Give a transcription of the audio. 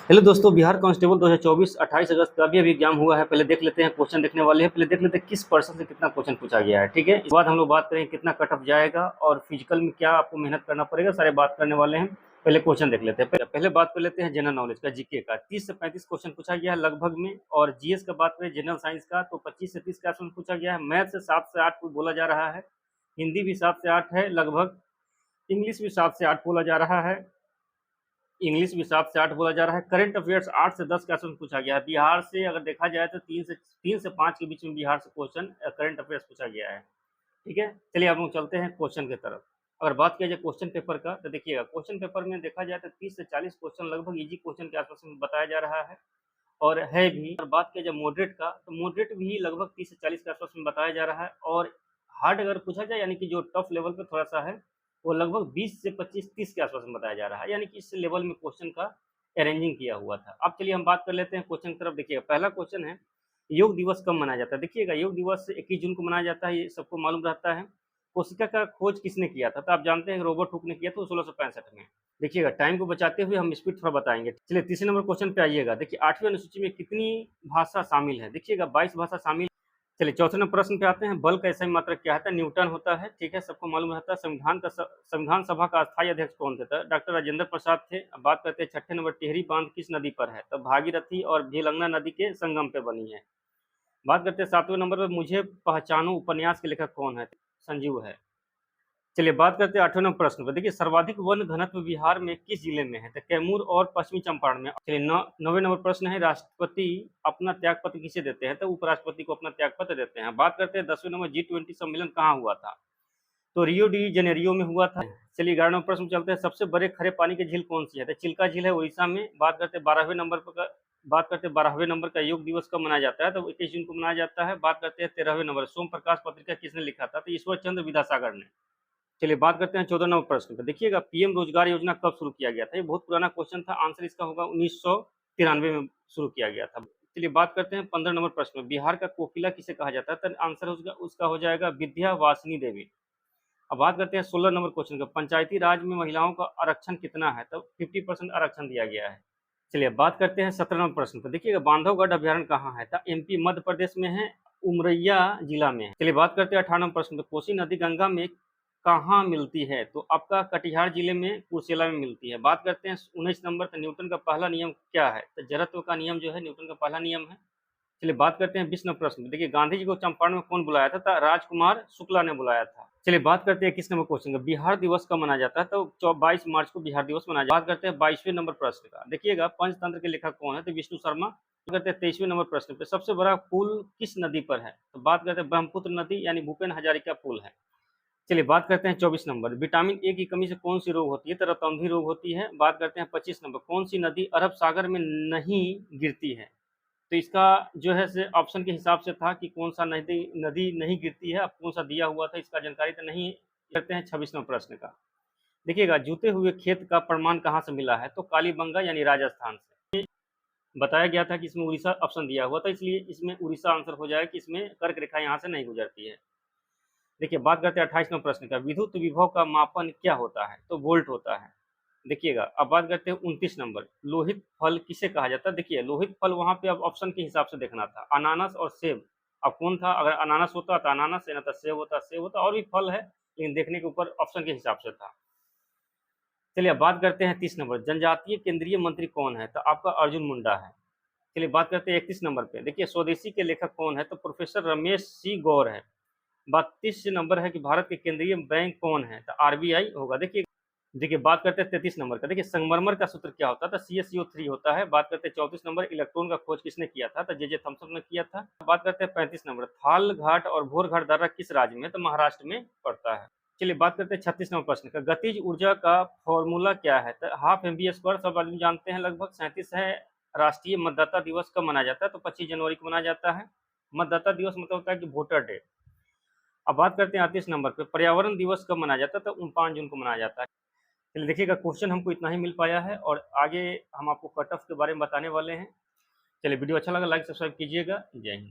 Hello दोस्तों, Bihar constable 2024 28 अगस्त का भी अभी एग्जाम हुआ है। पहले देख लेते हैं, क्वेश्चन देखने वाले हैं। पहले देख लेते हैं किस पर्सन से कितना क्वेश्चन पूछा गया है। ठीक है, इस बाद हम लोग बात करें कितना कट ऑफ जाएगा और फिजिकल में क्या आपको मेहनत करना पड़ेगा, सारे बात करने वाले हैं। पहले क्वेश्चन देख लेते हैं। पहले बात कर लेते हैं जनरल नॉलेज का, जीके का। 30 से 35 क्वेश्चन पूछा गया है लगभग में। और जीएस का बात करें जनरल साइंस का तो 25 से 30 का क्वेश्चन पूछा गया है। मैथ से 7 से 8 बोला जा रहा है। हिंदी भी 7 से 8 है लगभग। इंग्लिश भी 7 से 8 बोला जा रहा है। इंग्लिश भी 7 से 8 बोला जा रहा है। करंट अफेयर्स 8 से 10 का क्वेश्चन पूछा गया है। बिहार से अगर देखा जाए तो 3 से 5 के बीच में बिहार से क्वेश्चन करंट अफेयर्स पूछा गया है। ठीक है, चलिए अब हम चलते हैं क्वेश्चन की तरफ। अगर बात किया जाए क्वेश्चन पेपर का तो देखिएगा, क्वेश्चन पेपर में देखा जाए तो 30 से 40 क्वेश्चन लगभग इजी क्वेश्चन के आसपास में बताया जा रहा है और है भी। और बात किया जाए मॉडरेट का तो मॉडरेट भी लगभग 30 से 40 के आसपास में बताया जा रहा है। और हार्ड अगर पूछा जाए यानी कि जो टफ लेवल पे थोड़ा सा है वो लगभग 20 से 25-30 के आसपास में बताया जा रहा है, यानी कि इस लेवल में क्वेश्चन का अरेंजिंग किया हुआ था। अब चलिए हम बात कर लेते हैं क्वेश्चन की तरफ। देखिएगा, पहला क्वेश्चन है योग दिवस कब मनाया जाता है। देखिएगा, योग दिवस 21 जून को मनाया जाता है, ये सबको मालूम रहता है। कोशिका का खोज किसने किया था, तो आप जानते हैं रॉबर्ट हुक ने किया था 1665 में। देखिएगा, टाइम को बचाते हुए हम स्पीड थोड़ा बताएंगे। चलिए तीसरे नंबर क्वेश्चन पे आइएगा। देखिए, 8वीं अनुसूची में कितनी भाषा शामिल है। देखिएगा, 22 भाषा शामिल। चलिए चौथे नंबर प्रश्न पे आते हैं। बल का SI मात्रक क्या है, न्यूटन होता है। ठीक है, सबको मालूम रहता है। संविधान सभा का अस्थायी अध्यक्ष कौन थे, तो डॉक्टर राजेंद्र प्रसाद थे। अब बात करते हैं छठे नंबर, टिहरी बांध किस नदी पर है, तो भागीरथी और भेलंगना नदी के संगम पे बनी है। बात करते हैं 7वें नंबर पर, मुझे पहचानो उपन्यास के लेखक कौन है, संजीव है। चलिए बात करते हैं 8वें नंबर प्रश्न पर। देखिए, सर्वाधिक वन घनत्व बिहार में किस जिले में है, तो कैमूर और पश्चिमी चंपारण में। चलिए 9वें नंबर प्रश्न है, राष्ट्रपति अपना त्यागपत्र किसे देते हैं, तो उपराष्ट्रपति को अपना त्यागपत्र देते हैं। बात करते हैं 10वें नंबर, G20 सम्मेलन कहाँ हुआ था, तो रियो डी जेनेरियो में हुआ था। चलिए 11वें प्रश्न चलते हैं। सबसे बड़े खरे पानी की झील कौन सी है, तो चिल्का झील है उड़ीसा में। बात करते हैं 12वें नंबर का योग दिवस कब मनाया जाता है, तो 21 जून को मनाया जाता है। बात करते हैं 13वें नंबर, सोम प्रकाश पत्रिका किसने लिखा था, तो ईश्वर चंद्र विद्यासागर ने। चलिए बात करते हैं 14 नंबर प्रश्न पर। देखिएगा, पीएम रोजगार योजना कब शुरू किया गया था, ये बहुत पुराना क्वेश्चन था। आंसर इसका होगा 1993 में शुरू किया गया था। चलिए बात करते हैं 15 नंबर प्रश्न में। बिहार का कोकिला किसे कहा जाता है, तो आंसर उसका हो जाएगा विद्यावासिनी देवी। अब बात करते हैं 16 नंबर क्वेश्चन का। पंचायती राज में महिलाओं का आरक्षण कितना है, तो 50% आरक्षण दिया गया है। चलिए बात करते हैं 17 नंबर प्रश्न पर। देखिएगा, बांधवगढ़ अभ्यारण्य कहाँ है, तो MP मध्य प्रदेश में है, उमरैया जिला में है। चलिए बात करते हैं 18 नंबर प्रश्न पर। कोसी नदी गंगा में कहाँ मिलती है, तो आपका कटिहार जिले में कुर्सेला में मिलती है। बात करते हैं 19 नंबर पर, न्यूटन का पहला नियम क्या है, तो जड़त्व का नियम जो है न्यूटन का पहला नियम है। चलिए बात करते हैं 20 नंबर प्रश्न। देखिए, गांधी जी को चंपारण में कौन बुलाया था, तो राजकुमार शुक्ला ने बुलाया था। चलिए बात करते हैं 21 नंबर क्वेश्चन का। बिहार दिवस कब मनाया जाता है, तो 22 मार्च को बिहार दिवस मनाया जाता है। बात करते हैं 22वें नंबर प्रश्न का। देखिएगा, पंचतंत्र के लेखक कौन है, तो विष्णु शर्मा। बात करते हैं 23वें नंबर प्रश्न पे, सबसे बड़ा पुल किस नदी पर है, तो बात करते हैं ब्रह्मपुत्र नदी यानी भूपेन हजारिका पुल है। चलिए बात करते हैं 24 नंबर, विटामिन ए की कमी से कौन सी रोग होती है, तो रतौंधी रोग होती है। बात करते हैं 25 नंबर, कौन सी नदी अरब सागर में नहीं गिरती है, तो इसका जो है से ऑप्शन के हिसाब से था कि कौन सा नदी नदी नहीं गिरती है। अब कौन सा दिया हुआ था इसका जानकारी तो नहीं। करते हैं 26वें प्रश्न का। देखिएगा, जूते हुए खेत का प्रमाण कहाँ से मिला है, तो कालीबंगा यानी राजस्थान से। बताया गया था कि इसमें उड़ीसा ऑप्शन दिया हुआ था, इसलिए इसमें उड़ीसा आंसर हो जाएगा कि इसमें कर्क रेखा यहाँ से नहीं गुजरती है। देखिए बात करते हैं 28वें प्रश्न का। विद्युत विभव का मापन क्या होता है, तो वोल्ट होता है। देखिएगा, अब बात करते हैं 29 नंबर, लोहित फल किसे कहा जाता है। देखिए, लोहित फल वहां पे अब ऑप्शन के हिसाब से देखना था, अनानास और सेब। अब कौन था, अगर अनानास होता तो अनानास है, ना तो सेब होता। और भी फल है लेकिन देखने के ऊपर ऑप्शन के हिसाब से था। चलिए अब बात करते हैं 30 नंबर, जनजातीय केंद्रीय मंत्री कौन है, तो आपका अर्जुन मुंडा है। चलिए बात करते हैं 31 नंबर पे। देखिए, स्वदेशी के लेखक कौन है, तो प्रोफेसर रमेश सी गौर है। 32 नंबर है कि भारत के केंद्रीय बैंक कौन है, तो RBI होगा। देखिए बात करते हैं 33 नंबर का। देखिए, संगमरमर का सूत्र क्या होता था, CaCO3 होता है। बात करते हैं 34 नंबर, इलेक्ट्रॉन का खोज किसने किया था, तो JJ थॉमसन ने किया था। बात करते हैं 35 नंबर, थाल घाट और भोर घाट दर्रा किस राज्य में, तो महाराष्ट्र में पड़ता है। चलिए बात करते हैं 36 नंबर प्रश्न का। गतिज ऊर्जा का फॉर्मूला क्या है, तो हाफ MV² सब आदमी जानते हैं लगभग। 37 है, राष्ट्रीय मतदाता दिवस कब मनाया जाता है, तो 25 जनवरी को मनाया जाता है। मतदाता दिवस मतलब होता है कि वोटर डे। अब बात करते हैं 38 नंबर पे, पर्यावरण दिवस कब मनाया जाता है, तो 29 जून को मनाया जाता है। चलिए देखिएगा, क्वेश्चन हमको इतना ही मिल पाया है और आगे हम आपको कट ऑफ के बारे में बताने वाले हैं। चलिए वीडियो अच्छा लगा लाइक सब्सक्राइब कीजिएगा। जय हिंद।